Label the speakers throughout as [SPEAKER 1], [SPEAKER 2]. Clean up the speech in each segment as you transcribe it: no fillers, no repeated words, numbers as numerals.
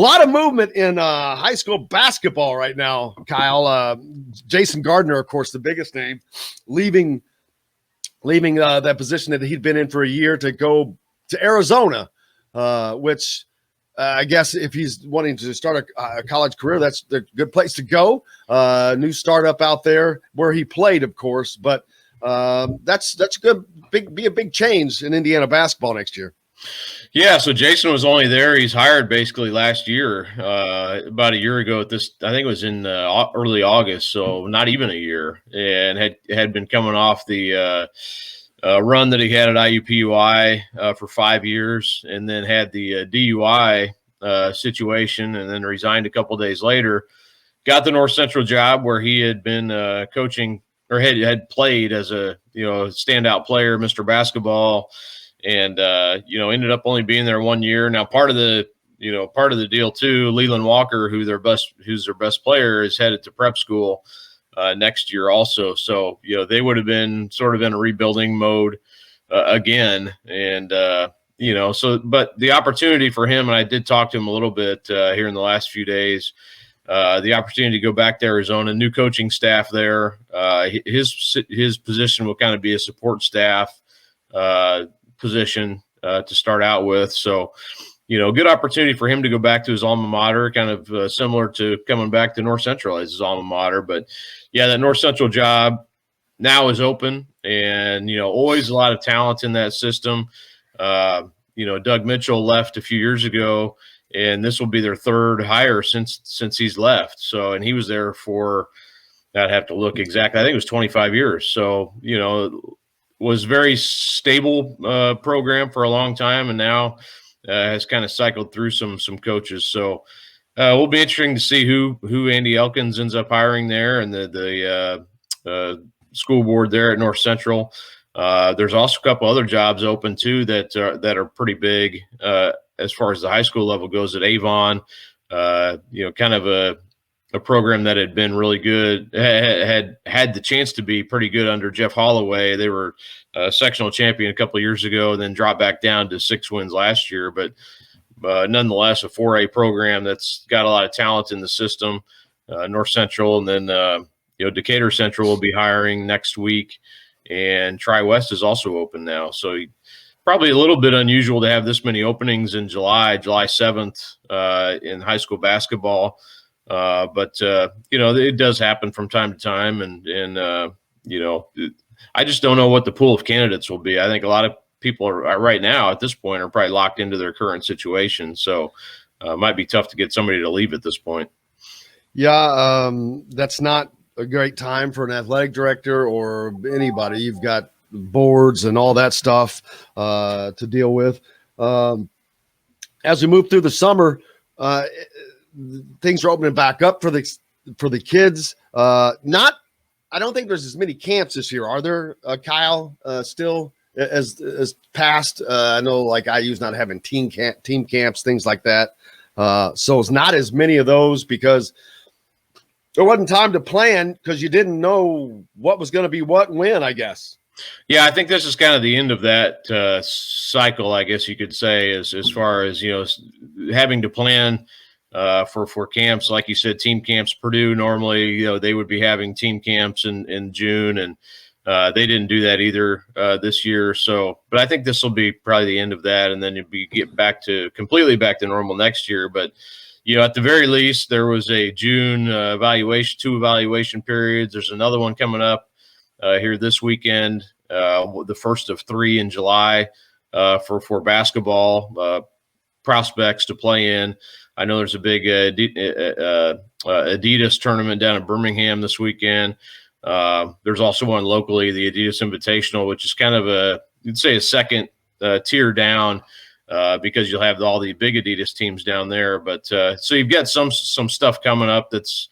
[SPEAKER 1] lot of movement in high school basketball right now, Kyle. Jason Gardner, of course, the biggest name, leaving that position that he'd been in for a year to go to Arizona, which I guess if he's wanting to start a college career, that's a good place to go. New startup out there where he played, of course, but that's good. Be a big change in Indiana basketball next year.
[SPEAKER 2] Yeah, so Jason was only there. He's hired basically last year, about a year ago. I think it was in early August, so not even a year, and had been coming off the run that he had at IUPUI for 5 years, and then had the DUI situation, and then resigned a couple days later. Got the North Central job where he had been coaching or had played as a standout player, Mr. Basketball. And, ended up only being there 1 year. Now, part of the deal too, Leland Walker, who's their best player, is headed to prep school next year also. So, they would have been sort of in a rebuilding mode again. And, but the opportunity for him, and I did talk to him a little bit here in the last few days, the opportunity to go back to Arizona, new coaching staff there. His position will kind of be a support staff position to start out with. So, good opportunity for him to go back to his alma mater, kind of similar to coming back to North Central as his alma mater. But yeah, that North Central job now is open, and, always a lot of talent in that system. Doug Mitchell left a few years ago, and this will be their third hire since he's left. So, and he was there for, I'd have to look exactly, I think it was 25 years. So, was very stable program for a long time, and now has kind of cycled through some coaches. So will be interesting to see who Andy Elkins ends up hiring there, and the school board there at North Central. There's also a couple other jobs open too that are pretty big as far as the high school level goes at Avon. Kind of a program that had been really good, had the chance to be pretty good under Jeff Holloway. They were sectional champion a couple of years ago, and then dropped back down to 6 wins last year. But nonetheless, a 4A program that's got a lot of talent in the system. North Central, and then Decatur Central will be hiring next week, and Tri-West is also open now. So probably a little bit unusual to have this many openings in July 7th in high school basketball. But it does happen from time to time, and I just don't know what the pool of candidates will be. I think a lot of people are right now at this point are probably locked into their current situation. So it might be tough to get somebody to leave at this point.
[SPEAKER 1] Yeah. That's not a great time for an athletic director or anybody. You've got boards and all that stuff to deal with. As we move through the summer, things are opening back up for the kids. I don't think there's as many camps this year. Are there, Kyle, still as past? I know like IU's not having team camps, things like that. So it's not as many of those because there wasn't time to plan because you didn't know what was going to be what and when, I guess.
[SPEAKER 2] Yeah, I think this is kind of the end of that cycle, I guess you could say, as far as, having to plan for camps. Like you said, team camps. Purdue normally, they would be having team camps in June, and they didn't do that either this year. So, but I think this will be probably the end of that, and then you'll get completely back to normal next year. But at the very least, there was a June two evaluation periods. There's another one coming up here this weekend, the first of 3 in July for basketball prospects to play in. I know there's a big Adidas tournament down in Birmingham this weekend. There's also one locally, the Adidas Invitational, which is kind of you'd say a second tier down because you'll have all the big Adidas teams down there. But so you've got some stuff coming up that's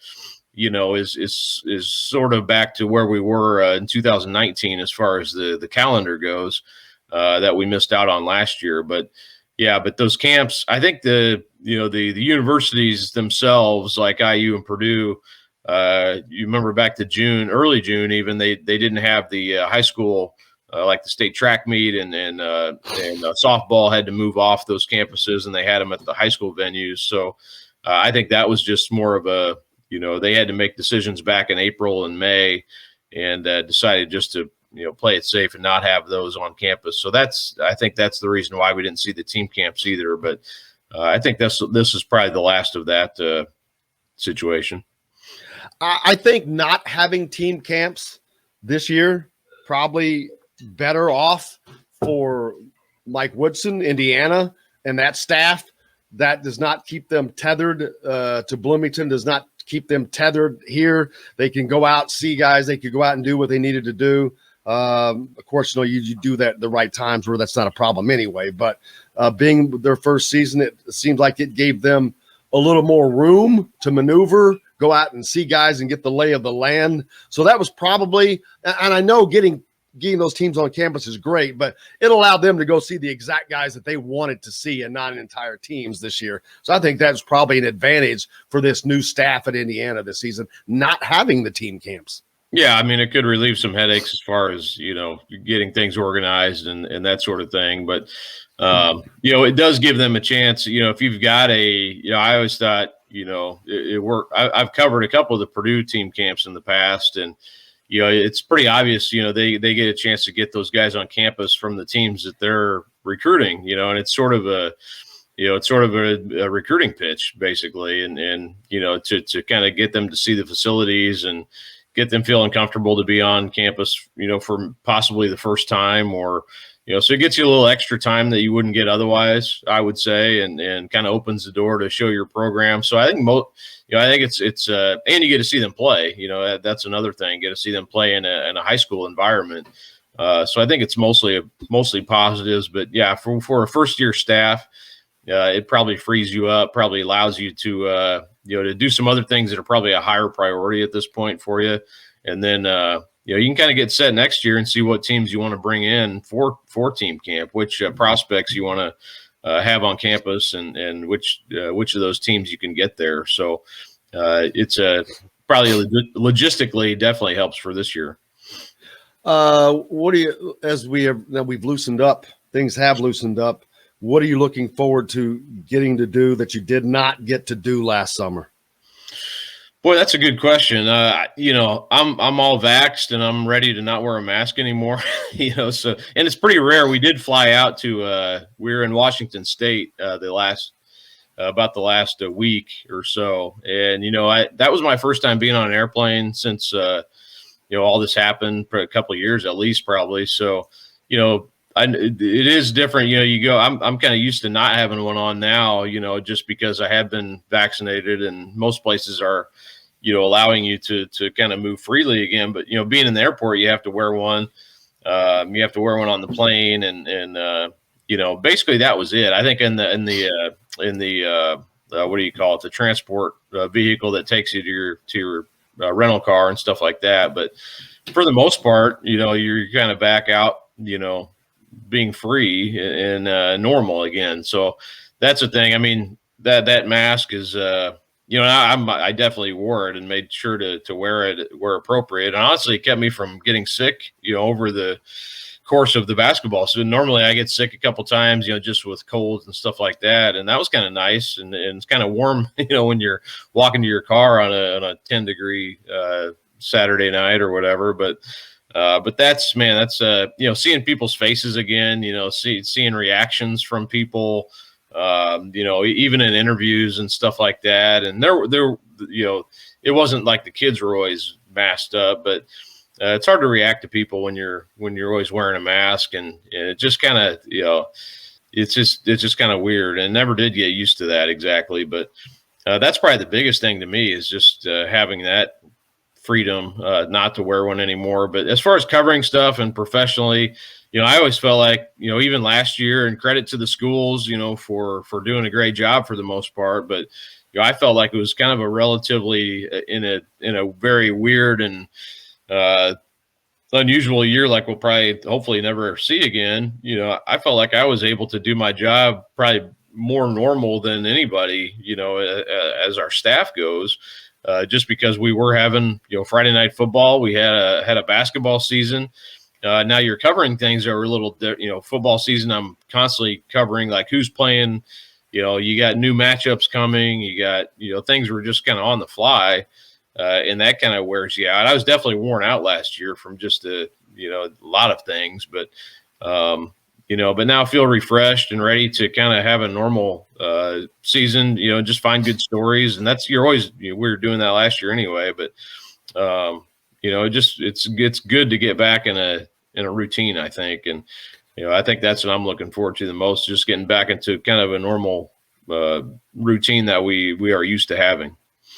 [SPEAKER 2] is sort of back to where we were in 2019 as far as the calendar goes that we missed out on last year. But yeah, but those camps, I think the universities themselves, like IU and Purdue, you remember back to early June, even they didn't have the high school like the state track meet and softball had to move off those campuses, and they had them at the high school venues. So I think that was just more of a, they had to make decisions back in April and May, and decided just to play it safe and not have those on campus. So I think that's the reason why we didn't see the team camps either. But I think this is probably the last of that situation.
[SPEAKER 1] I think not having team camps this year probably better off for Mike Woodson, Indiana, and that staff. That does not keep them tethered to Bloomington, does not keep them tethered here. They can go out, see guys. They could go out and do what they needed to do. Of course, you do that at the right times where that's not a problem anyway. But being their first season, it seems like it gave them a little more room to maneuver, go out and see guys and get the lay of the land. So that was probably, and I know getting those teams on campus is great, but it allowed them to go see the exact guys that they wanted to see and not entire teams this year. So I think that's probably an advantage for this new staff at Indiana this season, not having the team camps.
[SPEAKER 2] Yeah, I mean, it could relieve some headaches as far as, getting things organized and that sort of thing. But, it does give them a chance. If you've got I always thought, it worked. I've covered a couple of the Purdue team camps in the past, and, it's pretty obvious, they get a chance to get those guys on campus from the teams that they're recruiting, and it's sort of a recruiting pitch basically. And to kind of get them to see the facilities and get them feeling comfortable to be on campus, for possibly the first time, or, so it gets you a little extra time that you wouldn't get otherwise, I would say, and kind of opens the door to show your program. So I think I think it's and you get to see them play, that's another thing, get to see them play in a high school environment. So I think it's mostly positives, but yeah, for a first year staff, it probably frees you up, probably allows you to, to do some other things that are probably a higher priority at this point for you. And then, you can kind of get set next year and see what teams you want to bring in for team camp, which prospects you want to have on campus, and which of those teams you can get there. So it's probably logistically definitely helps for this year.
[SPEAKER 1] What do you, as we've loosened up, things have loosened up. What are you looking forward to getting to do that you did not get to do last summer?
[SPEAKER 2] Boy, that's a good question. I'm all vaxxed and I'm ready to not wear a mask anymore. So, and it's pretty rare. We did fly out to we were in Washington State about the last week or so, and that was my first time being on an airplane since all this happened for a couple of years at least, probably. So it is different. You go, I'm kind of used to not having one on now, just because I have been vaccinated, and most places are, allowing you to kind of move freely again. But, being in the airport, you have to wear one. You have to wear one on the plane, and basically that was it. I think in the what do you call it? The transport vehicle that takes you to your rental car and stuff like that. But for the most part, you're kind of back out, being free and normal again. So that's the thing. I mean, that mask is, I definitely wore it and made sure to wear it where appropriate. And honestly, it kept me from getting sick, over the course of the basketball. So normally I get sick a couple times, just with colds and stuff like that. And that was kind of nice. And it's kind of warm, when you're walking to your car on a 10-degree Saturday night or whatever. But that's seeing people's faces again, seeing reactions from people, even in interviews and stuff like that. And there, it wasn't like the kids were always masked up, but it's hard to react to people when you're always wearing a mask, and it just kind of, it's just kind of weird, and never did get used to that exactly. But that's probably the biggest thing to me, is just having that freedom not to wear one anymore. But as far as covering stuff and professionally, I always felt like, even last year, and credit to the schools, for doing a great job for the most part. But, I felt like it was kind of a relatively in a very weird and unusual year, like we'll probably hopefully never see again. I felt like I was able to do my job probably more normal than anybody, as our staff goes. Just because we were having, Friday night football, we had a basketball season. Now you're covering things that are a little, football season. I'm constantly covering like who's playing. You got new matchups coming. You got things were just kind of on the fly, and that kind of wears you out. I was definitely worn out last year from just a lot of things, but but now I feel refreshed and ready to kind of have a normal season. Just find good stories, and that's we were doing that last year anyway, but. It's good to get back in a routine, I think. And, I think that's what I'm looking forward to the most, just getting back into kind of a normal routine that we are used to having.